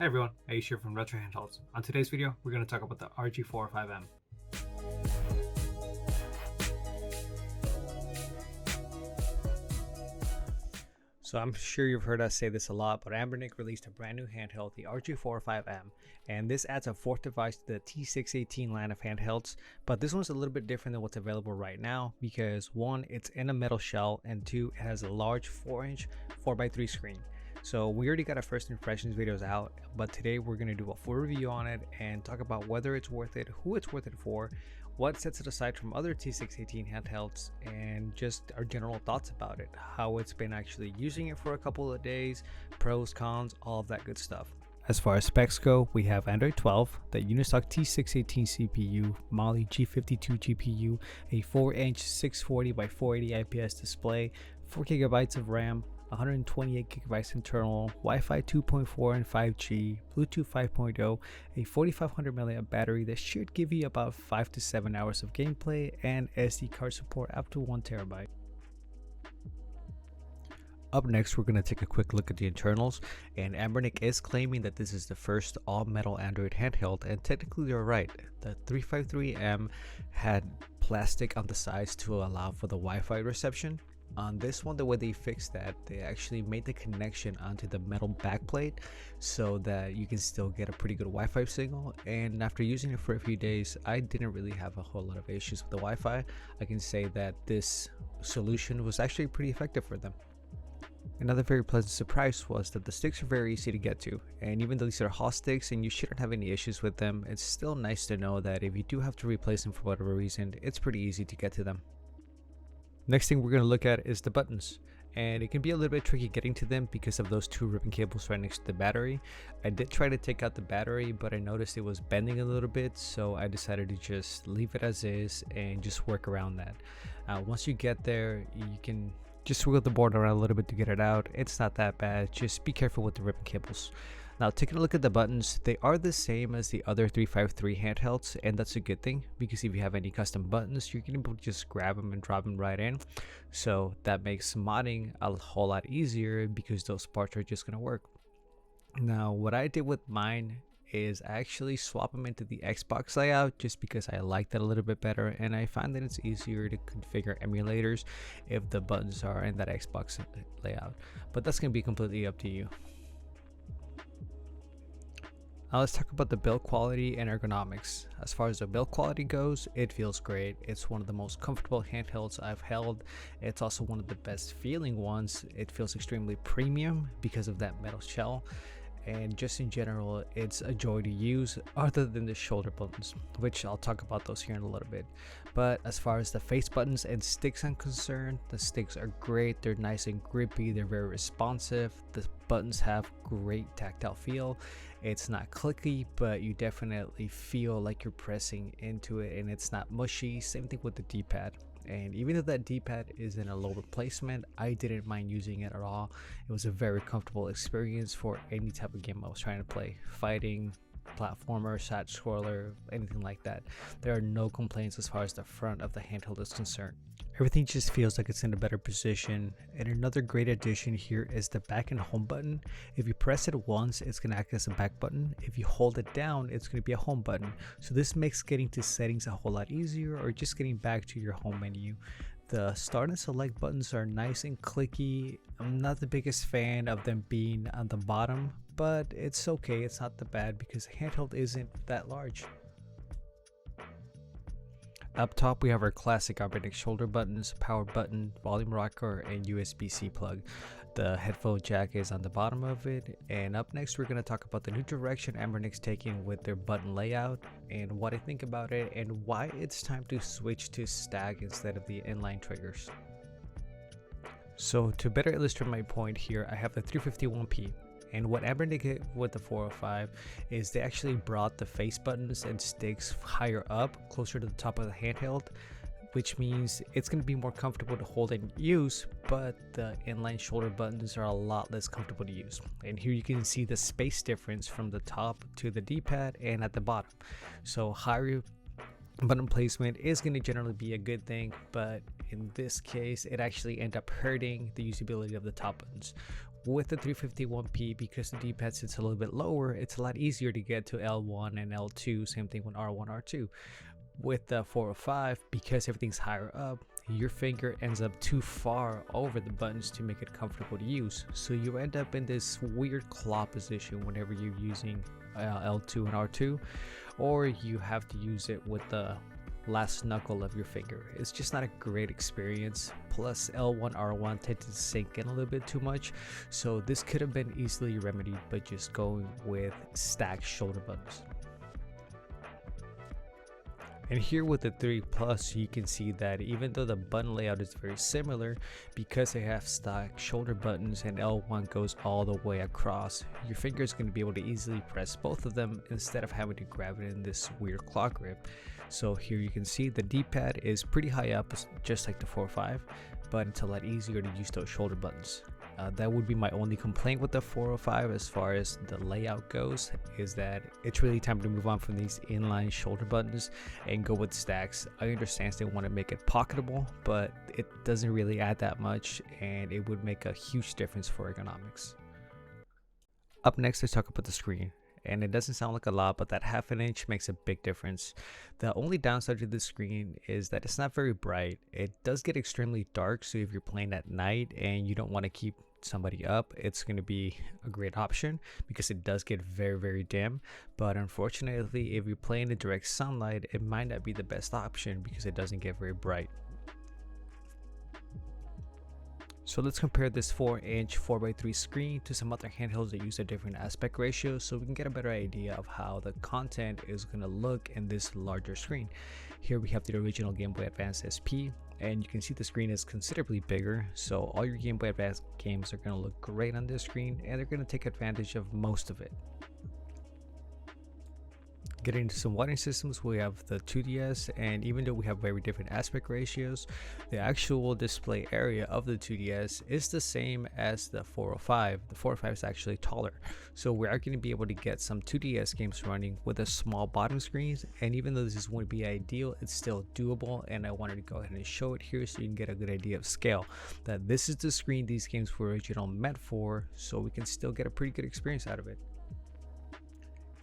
Hey everyone, Aish here from Retro Handhelds. On today's video, we're going to talk about the RG405M. So I'm sure you've heard us say this a lot, but Anbernic released a brand new handheld, the RG405M, and this adds a fourth device to the T618 line of handhelds, but this one's a little bit different than what's available right now because one, it's in a metal shell, and two, it has a large 4-inch 4x3 screen. So we already got our first impressions videos out, but today we're going to do a full review on it and talk about whether it's worth it, who it's worth it for, what sets it aside from other T618 handhelds, and just our general thoughts about it, how it's been actually using it for a couple of days, pros, cons, all of that good stuff. As far as specs go, we have Android 12, the Unistock T618 CPU, Mali G52 GPU, a 4-inch 640x480 IPS display, 4GB of RAM, 128GB internal, Wi-Fi 2.4 and 5G, Bluetooth 5.0, a 4500 mAh battery that should give you about 5 to 7 hours of gameplay, and SD card support up to 1TB. Up next, we're going to take a quick look at the internals, and Anbernic is claiming that this is the first all-metal Android handheld, and technically they're right. The 353M had plastic on the sides to allow for the Wi-Fi reception. On this one, the way they fixed that, they actually made the connection onto the metal backplate so that you can still get a pretty good Wi-Fi signal. And after using it for a few days, I didn't really have a whole lot of issues with the Wi-Fi. I can say that this solution was actually pretty effective for them. Another very pleasant surprise was that the sticks are very easy to get to, and even though these are hot sticks and you shouldn't have any issues with them, it's still nice to know that if you do have to replace them for whatever reason, it's pretty easy to get to them. Next thing we're going to look at is the buttons, and it can be a little bit tricky getting to them because of those two ribbon cables right next to the battery. I did try to take out the battery, but I noticed it was bending a little bit, so I decided to just leave it as is and just work around that. Once you get there, you can just wiggle the board around a little bit to get it out. It's not that bad, just be careful with the ribbon cables. Now, taking a look at the buttons, they are the same as the other 353 handhelds, and that's a good thing because if you have any custom buttons, you can able to just grab them and drop them right in. So that makes modding a whole lot easier because those parts are just going to work. Now, what I did with mine is I actually swap them into the Xbox layout just because I like that a little bit better, and I find that it's easier to configure emulators if the buttons are in that Xbox layout, but that's going to be completely up to you. Now let's talk about the build quality and ergonomics. As far as the build quality goes, it feels great. It's one of the most comfortable handhelds I've held. It's also one of the best feeling ones. It feels extremely premium because of that metal shell. And just in general, it's a joy to use other than the shoulder buttons, which I'll talk about those here in a little bit. But as far as the face buttons and sticks are concerned, the sticks are great. They're nice and grippy. They're very responsive. The buttons have great tactile feel. It's not clicky, but you definitely feel like you're pressing into it, and it's not mushy. Same thing with the D-pad. And even though that D-pad is in a lower placement, I didn't mind using it at all. It was a very comfortable experience for any type of game I was trying to play. Fighting, platformer, side scroller, anything like that. There are no complaints as far as the front of the handheld is concerned. Everything just feels like it's in a better position. And another great addition here is the back and home button. If you press it once, it's going to act as a back button. If you hold it down, it's going to be a home button. So this makes getting to settings a whole lot easier, or just getting back to your home menu. The start and select buttons are nice and clicky. I'm not the biggest fan of them being on the bottom, but it's okay. It's not that bad because the handheld isn't that large. Up top, we have our classic Anbernic shoulder buttons, power button, volume rocker, and USB-C plug. The headphone jack is on the bottom of it. And up next, we're going to talk about the new direction Anbernic's taking with their button layout and what I think about it and why it's time to switch to stack instead of the inline triggers. So to better illustrate my point here, I have the 351P. And what Anbernic did with the 405 is they actually brought the face buttons and sticks higher up, closer to the top of the handheld, which means it's going to be more comfortable to hold and use, but the inline shoulder buttons are a lot less comfortable to use. And here you can see the space difference from the top to the D-pad and at the bottom. So higher button placement is going to generally be a good thing, but in this case it actually ended up hurting the usability of the top buttons, With the 351p, because the D-pad sits a little bit lower, it's a lot easier to get to L1 and L2, same thing with R1, R2. With the 405, because everything's higher up, your finger ends up too far over the buttons to make it comfortable to use. So you end up in this weird claw position whenever you're using L2 and R2, or you have to use it with the last knuckle of your finger. It's just not a great experience. Plus L1, R1 tend to sink in a little bit too much, so this could have been easily remedied by just going with stacked shoulder buttons. And here with the 3 Plus, you can see that even though the button layout is very similar, because they have stacked shoulder buttons and L1 goes all the way across, your finger is going to be able to easily press both of them instead of having to grab it in this weird claw grip. So here you can see the D-pad is pretty high up, just like the 405, but it's a lot easier to use those shoulder buttons. That would be my only complaint with the 405 as far as the layout goes, is that it's really time to move on from these inline shoulder buttons and go with stacks. I understand they want to make it pocketable, but it doesn't really add that much, and it would make a huge difference for ergonomics. Up next, let's talk about the screen. And it doesn't sound like a lot, but that ½ inch makes a big difference. The only downside to the screen is that it's not very bright. It does get extremely dark, so if you're playing at night and you don't want to keep somebody up, it's going to be a great option because it does get very dim. But unfortunately, if you're playing in direct sunlight, it might not be the best option because it doesn't get very bright. So let's compare this 4-inch 4x3 screen to some other handhelds that use a different aspect ratio so we can get a better idea of how the content is going to look in this larger screen. Here we have the original Game Boy Advance SP, and you can see the screen is considerably bigger, so all your Game Boy Advance games are going to look great on this screen, and they're going to take advantage of most of it. Getting into some wiring systems, we have the 2DS, and even though we have very different aspect ratios, the actual display area of the 2DS is the same as the 405. The 405 is actually taller, so we are going to be able to get some 2DS games running with a small bottom screen. And even though this wouldn't be ideal, it's still doable, and I wanted to go ahead and show it here so you can get a good idea of scale, that this is the screen these games were originally meant for, so we can still get a pretty good experience out of it.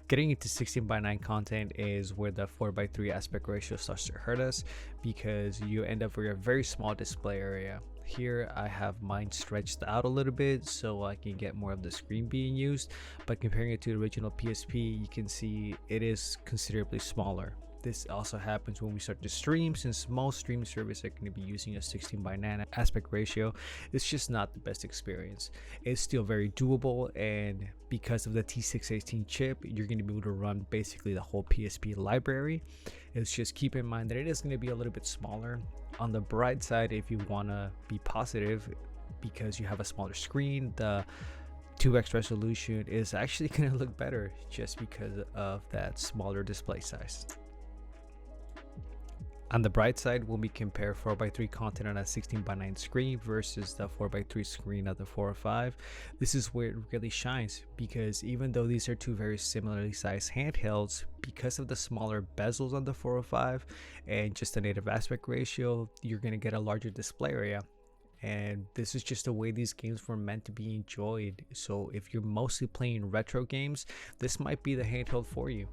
Getting into 16:9 content is where the 4:3 aspect ratio starts to hurt us, because you end up with a very small display area. Here I have mine stretched out a little bit so I can get more of the screen being used, but comparing it to the original PSP, you can see it is considerably smaller. This also happens when we start to stream, since most streaming services are going to be using a 16:9 aspect ratio. It's just not the best experience. It's still very doable, and because of the T618 chip, you're going to be able to run basically the whole PSP library. It's just keep in mind that it is going to be a little bit smaller. On the bright side, if you want to be positive, because you have a smaller screen, the 2x resolution is actually going to look better just because of that smaller display size. On the bright side, when we compare 4:3 content on a 16:9 screen versus the 4:3 screen of the 405, this is where it really shines, because even though these are two very similarly sized handhelds, because of the smaller bezels on the 405 and just a native aspect ratio, you're going to get a larger display area. And this is just the way these games were meant to be enjoyed. So if you're mostly playing retro games, this might be the handheld for you.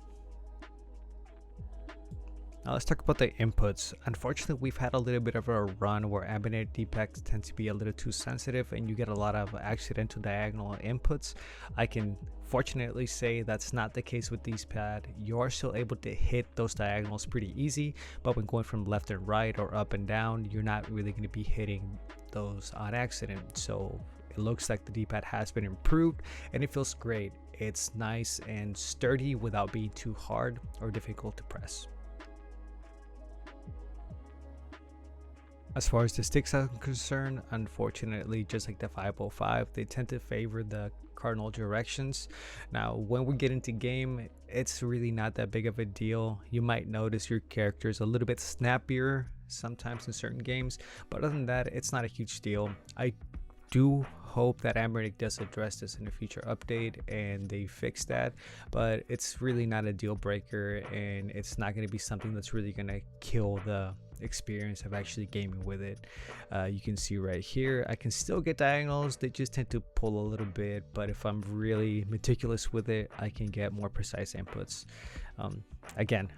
Now let's talk about the inputs. Unfortunately, we've had a little bit of a run where Anbernic D-pads tend to be a little too sensitive and you get a lot of accidental diagonal inputs. I can fortunately say that's not the case with these pads. You are still able to hit those diagonals pretty easy, but when going from left and right or up and down, you're not really going to be hitting those on accident. So it looks like the D-pad has been improved and it feels great. It's nice and sturdy without being too hard or difficult to press. As far as the sticks are concerned, unfortunately, just like the 505, they tend to favor the cardinal directions. Now, when we get into game, it's really not that big of a deal. You might notice your character is a little bit snappier sometimes in certain games, but other than that, it's not a huge deal. I do hope that Anbernic does address this in a future update and they fix that, but it's really not a deal breaker, and it's not going to be something that's really going to kill the experience of actually gaming with it. You can see right here I can still get diagonals, they just tend to pull a little bit, but if I'm really meticulous with it I can get more precise inputs. Again,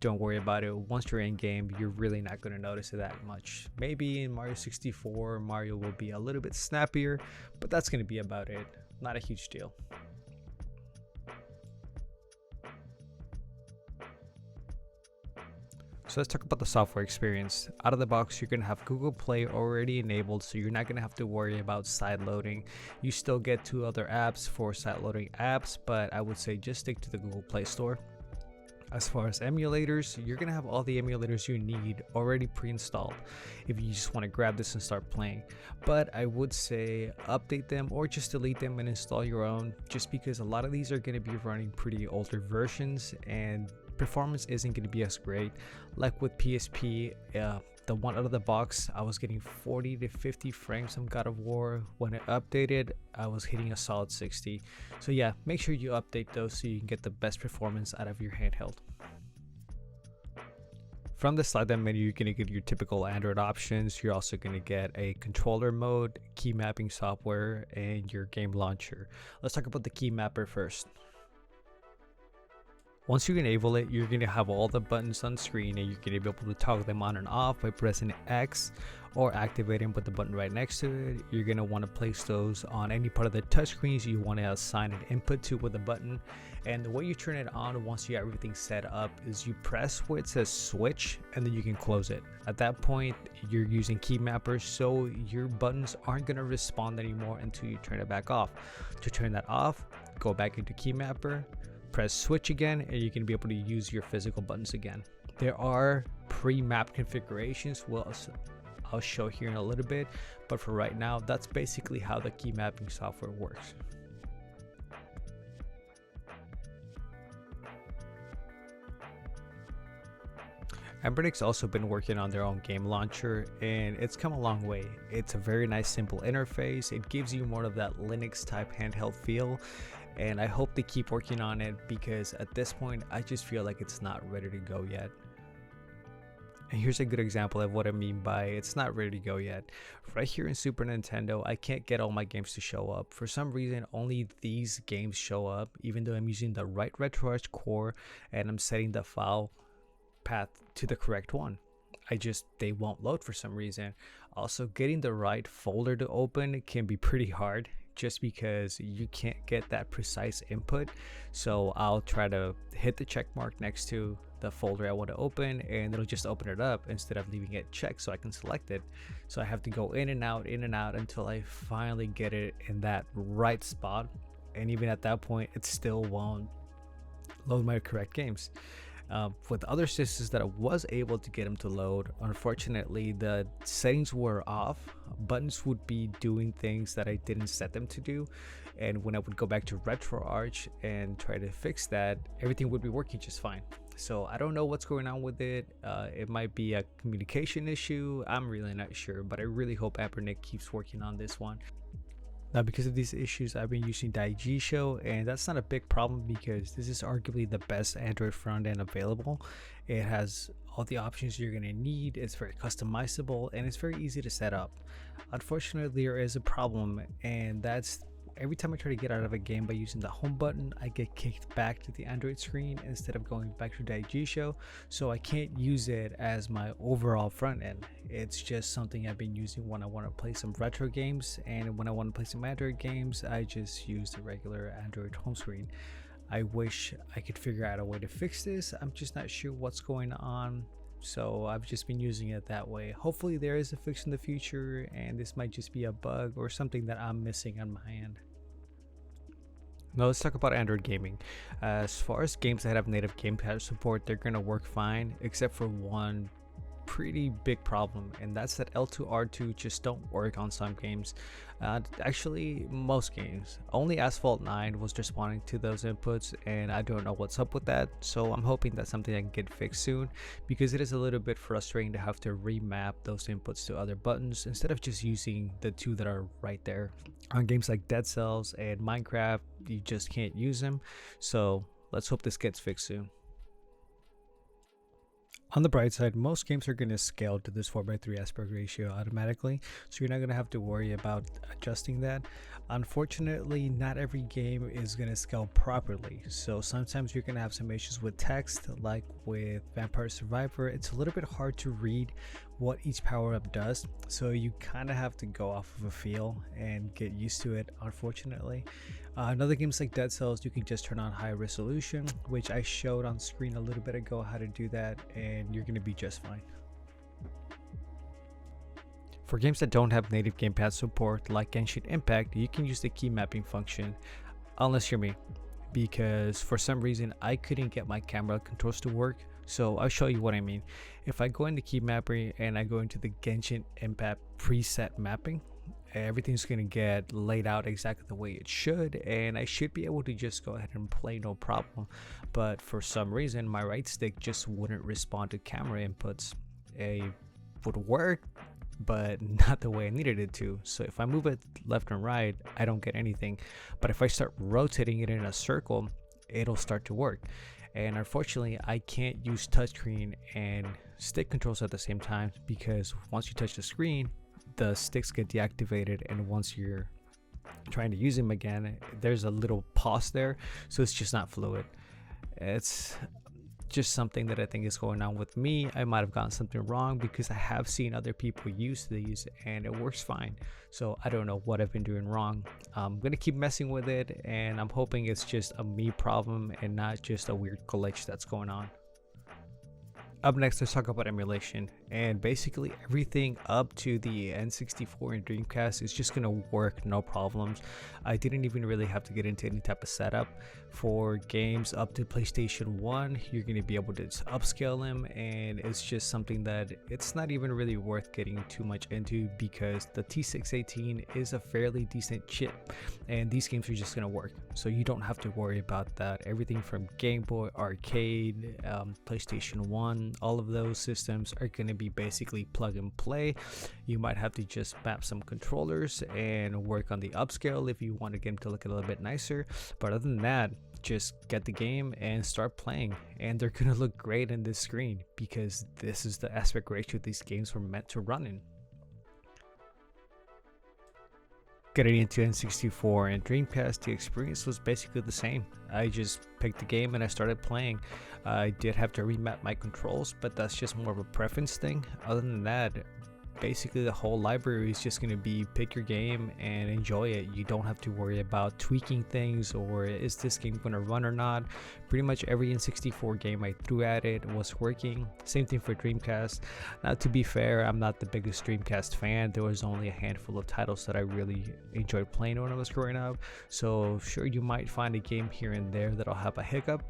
don't worry about it. Once you're in game, you're really not going to notice it that much. Maybe in Mario 64 Mario will be a little bit snappier, but that's going to be about it. Not a huge deal. So let's talk about the software experience. Out of the box, you're going to have Google Play already enabled, so you're not going to have to worry about side loading. You still get 2 other apps for side loading apps, but I would say just stick to the Google Play Store. As far as emulators, you're going to have all the emulators you need already pre-installed if you just want to grab this and start playing. But I would say update them or just delete them and install your own, just because a lot of these are going to be running pretty older versions and performance isn't going to be as great. Like with PSP, the one out of the box, I was getting 40 to 50 frames on God of War. When it updated, I was hitting a solid 60. So yeah, make sure you update those so you can get the best performance out of your handheld. From the slide down menu, you're going to get your typical Android options. You're also going to get a controller mode, key mapping software, and your game launcher. Let's talk about the key mapper first. Once you enable it, you're going to have all the buttons on screen and you're going to be able to toggle them on and off by pressing X or activate them with the button right next to it. You're going to want to place those on any part of the touchscreens you want to assign an input to with the button. And the way you turn it on once you have everything set up is you press where it says switch and then you can close it. At that point, you're using key mappers, so your buttons aren't going to respond anymore until you turn it back off. To turn that off, go back into key mapper, press switch again, and you can be able to use your physical buttons again. There are pre-map configurations I'll show here in a little bit, but for right now, that's basically how the key mapping software works. Anbernic's also been working on their own game launcher and it's come a long way. It's a very nice simple interface. It gives you more of that Linux type handheld feel, and I hope they keep working on it because at this point I just feel like it's not ready to go yet. And here's a good example of what I mean by it's not ready to go yet. Right here in Super Nintendo, I can't get all my games to show up. For some reason, only these games show up, even though I'm using the right RetroArch core and I'm setting the file path to the correct one. They won't load for some reason. Also, getting the right folder to open can be pretty hard just because you can't get that precise input. So I'll try to hit the check mark next to the folder I want to open and it'll just open it up instead of leaving it checked so I can select it. So I have to go in and out until I finally get it in that right spot, and even at that point it still won't load my correct games. With other systems that I was able to get them to load, unfortunately the settings were off. Buttons would be doing things that I didn't set them to do, and when I would go back to RetroArch and try to fix that, everything would be working just fine. So I don't know what's going on with it. It might be a communication issue, I'm really not sure, but I really hope Anbernic keeps working on this one. Now, because of these issues, I've been using Daigisho, and that's not a big problem because this is arguably the best Android front end available. It has all the options you're going to need, it's very customizable, and it's very easy to set up. Unfortunately, there is a problem, and that's every time I try to get out of a game by using the home button, I get kicked back to the Android screen instead of going back to Daigisho, so I can't use it as my overall front end. It's just something I've been using when I want to play some retro games, and when I want to play some Android games, I just use the regular Android home screen. I wish I could figure out a way to fix this. I'm just not sure what's going on, so I've just been using it that way. Hopefully there is a fix in the future, and this might just be a bug or something that I'm missing on my end. Now let's talk about Android gaming. As far as games that have native gamepad support, they're going to work fine, except for one pretty big problem, and that's that L2 R2 just don't work on some games. Actually, most games. Only Asphalt 9 was responding to those inputs, and I don't know what's up with that, so I'm hoping that's something that can get fixed soon, because it is a little bit frustrating to have to remap those inputs to other buttons instead of just using the two that are right there. On games like Dead Cells and Minecraft, you just can't use them, so let's hope this gets fixed soon. On the bright side, most games are going to scale to this 4:3 aspect ratio automatically, so you're not going to have to worry about adjusting that. Unfortunately, not every game is going to scale properly, so sometimes you're going to have some issues with text, like with Vampire Survivor. It's a little bit hard to read what each power-up does, so you kind of have to go off of a feel and get used to it, unfortunately. In other games like Dead Cells, you can just turn on high resolution, which I showed on screen a little bit ago how to do that, and you're going to be just fine. For games that don't have native gamepad support like Genshin Impact, you can use the key mapping function, unless you're me, because for some reason I couldn't get my camera controls to work. So I'll show you what I mean. If I go into key mapping and I go into the Genshin Impact preset mapping, everything's going to get laid out exactly the way it should, and I should be able to just go ahead and play no problem. But for some reason my right stick just wouldn't respond to camera inputs. It would work, but not the way I needed it to. So if I move it left and right, I don't get anything, but if I start rotating it in a circle, it'll start to work. And unfortunately, I can't use touchscreen and stick controls at the same time, because once you touch the screen, the sticks get deactivated, and once you're trying to use them again, there's a little pause there, so it's just not fluid. It's just something that I think is going on with me. I might have gotten something wrong, because I have seen other people use these and it works fine. So I don't know what I've been doing wrong. I'm gonna keep messing with it, and I'm hoping it's just a me problem and not just a weird glitch that's going on. Up next, let's talk about emulation, and basically everything up to the N64 and Dreamcast is just gonna work no problems. I didn't even really have to get into any type of setup. For games up to PlayStation 1, you're gonna be able to upscale them, and it's just something that it's not even really worth getting too much into, because the T618 is a fairly decent chip, and these games are just gonna work, so you don't have to worry about that. Everything from Game Boy, Arcade, PlayStation 1, all of those systems are going to be basically plug and play. You might have to just map some controllers and work on the upscale if you want to get them to look a little bit nicer, but other than that, just get the game and start playing, and they're going to look great in this screen, because this is the aspect ratio these games were meant to run in. Getting into N64 and Dreamcast, the experience was basically the same. I just picked the game and I started playing. I did have to remap my controls, but that's just more of a preference thing. Other than that, basically the whole library is just going to be pick your game and enjoy it. You don't have to worry about tweaking things, or is this game going to run or not. Pretty much every N64 game I threw at it was working. Same thing for Dreamcast. Now, to be fair, I'm not the biggest Dreamcast fan. There was only a handful of titles that I really enjoyed playing when I was growing up, so sure, you might find a game here and there that'll have a hiccup,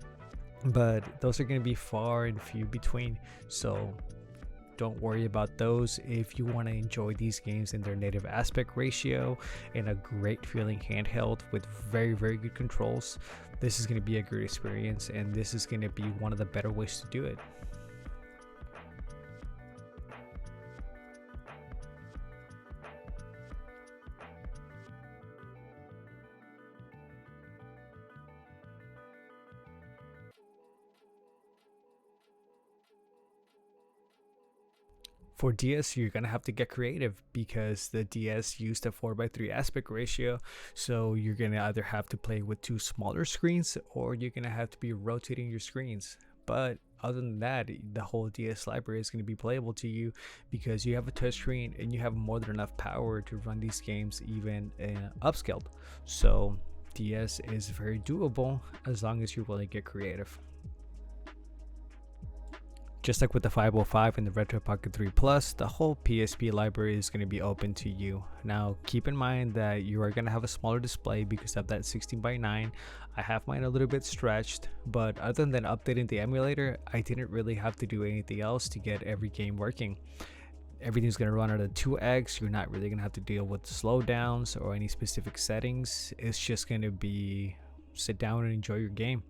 but those are going to be far and few between, so don't worry about those. If you want to enjoy these games in their native aspect ratio and a great feeling handheld with very good controls, this is going to be a great experience, and this is going to be one of the better ways to do it. For DS, you're gonna have to get creative, because the DS used a 4:3 aspect ratio, so you're gonna either have to play with two smaller screens, or you're gonna have to be rotating your screens. But other than that, the whole DS library is going to be playable to you, because you have a touchscreen and you have more than enough power to run these games even upscaled. So DS is very doable as long as you're willing to get creative. Just like with the 505 and the Retro Pocket 3 Plus, the whole PSP library is going to be open to you. Now, keep in mind that you are going to have a smaller display because of that 16:9. I have mine a little bit stretched, but other than updating the emulator, I didn't really have to do anything else to get every game working. Everything's going to run at a 2x. You're not really going to have to deal with slowdowns or any specific settings. It's just going to be sit down and enjoy your game.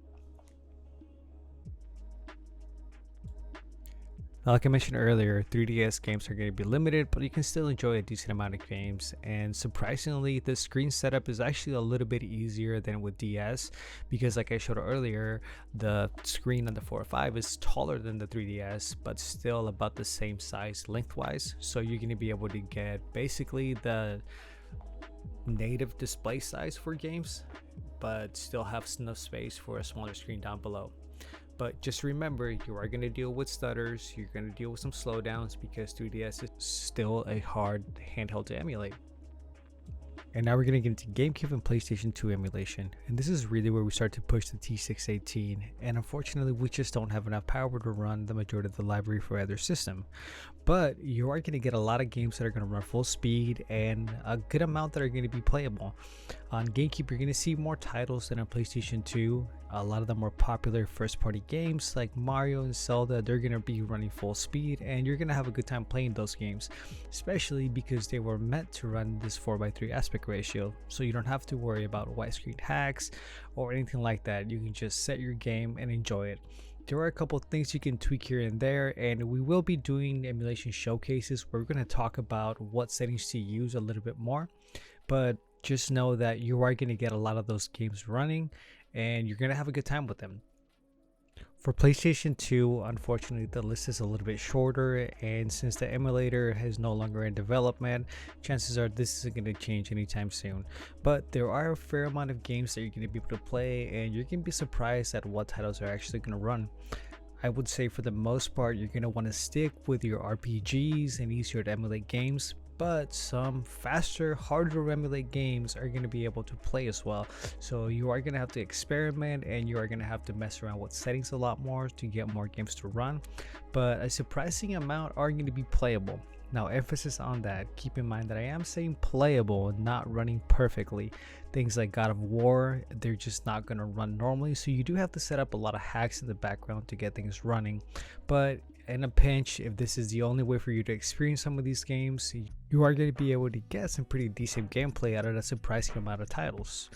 Now, like I mentioned earlier, 3DS games are going to be limited, but you can still enjoy a decent amount of games. And surprisingly, the screen setup is actually a little bit easier than with DS because, like I showed earlier, the screen on the 405 is taller than the 3DS, but still about the same size lengthwise. So you're going to be able to get basically the native display size for games, but still have enough space for a smaller screen down below. But just remember, you are going to deal with stutters, you're going to deal with some slowdowns because 3DS is still a hard handheld to emulate. And now we're going to get into GameCube and PlayStation 2 emulation, and this is really where we start to push the T618, and unfortunately we just don't have enough power to run the majority of the library for either system. But you are going to get a lot of games that are going to run full speed and a good amount that are going to be playable. On GameCube, you're going to see more titles than on PlayStation 2. A lot of the more popular first-party games like Mario and Zelda, they're going to be running full speed, and you're going to have a good time playing those games, especially because they were meant to run this 4:3 aspect ratio, so you don't have to worry about widescreen hacks or anything like that. You can just set your game and enjoy it. There are a couple of things you can tweak here and there, and we will be doing emulation showcases where we're going to talk about what settings to use a little bit more, but just know that you are going to get a lot of those games running and you're going to have a good time with them. For PlayStation 2, unfortunately the list is a little bit shorter, and since the emulator is no longer in development, chances are this isn't going to change anytime soon. But there are a fair amount of games that you're going to be able to play, and you're going to be surprised at what titles are actually going to run. I would say for the most part you're going to want to stick with your RPGs and easier to emulate games, but some faster, harder to emulate games are going to be able to play as well. So you are going to have to experiment, and you are going to have to mess around with settings a lot more to get more games to run, but a surprising amount are going to be playable. Now, emphasis on that, keep in mind that I am saying playable, not running perfectly. Things like God of War, they're just not going to run normally, so you do have to set up a lot of hacks in the background to get things running. But in a pinch, if this is the only way for you to experience some of these games, you are going to be able to get some pretty decent gameplay out of a surprising amount of titles.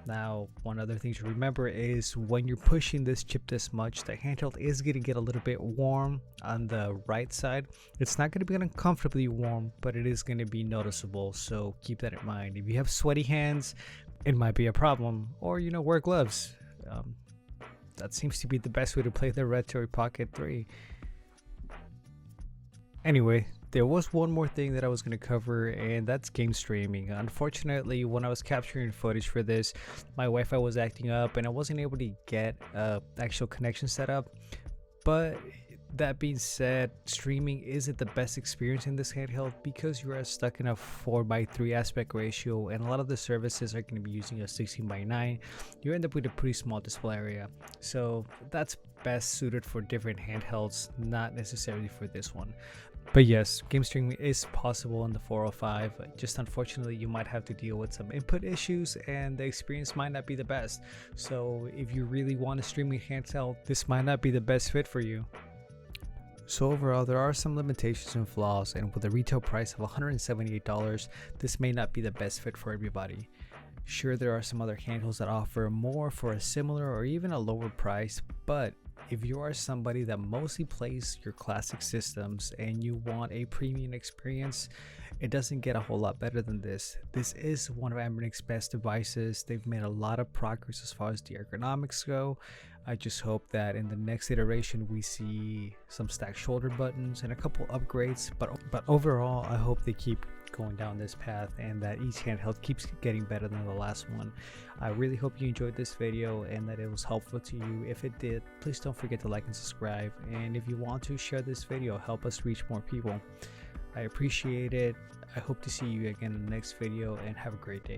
Now, one other thing to remember is when you're pushing this chip this much, the handheld is going to get a little bit warm on the right side. It's not going to be uncomfortably warm, but it is going to be noticeable, so keep that in mind. If you have sweaty hands, it might be a problem, or wear gloves. That seems to be the best way to play the Red Toy Pocket 3. Anyway, there was one more thing that I was going to cover, and that's game streaming. Unfortunately, when I was capturing footage for this, my Wi-Fi was acting up and I wasn't able to get actual connection set up. But that being said, streaming isn't the best experience in this handheld because you are stuck in a 4:3 aspect ratio, and a lot of the services are going to be using a 16:9. You end up with a pretty small display area, so that's best suited for different handhelds, not necessarily for this one. But yes, game streaming is possible on the 405, just unfortunately you might have to deal with some input issues and the experience might not be the best. So if you really want a streaming handheld, this might not be the best fit for you. So overall, there are some limitations and flaws, and with a retail price of $178, this may not be the best fit for everybody. Sure, there are some other handhelds that offer more for a similar or even a lower price, but if you are somebody that mostly plays your classic systems and you want a premium experience, it doesn't get a whole lot better than this. This is one of Anbernic's best devices. They've made a lot of progress as far as the ergonomics go. I just hope that in the next iteration we see some stacked shoulder buttons and a couple upgrades, but overall I hope they keep going down this path and that each handheld keeps getting better than the last one. I really hope you enjoyed this video and that it was helpful to you. If it did, please don't forget to like and subscribe, and if you want to share this video, help us reach more people. I appreciate it. I hope to see you again in the next video, and have a great day.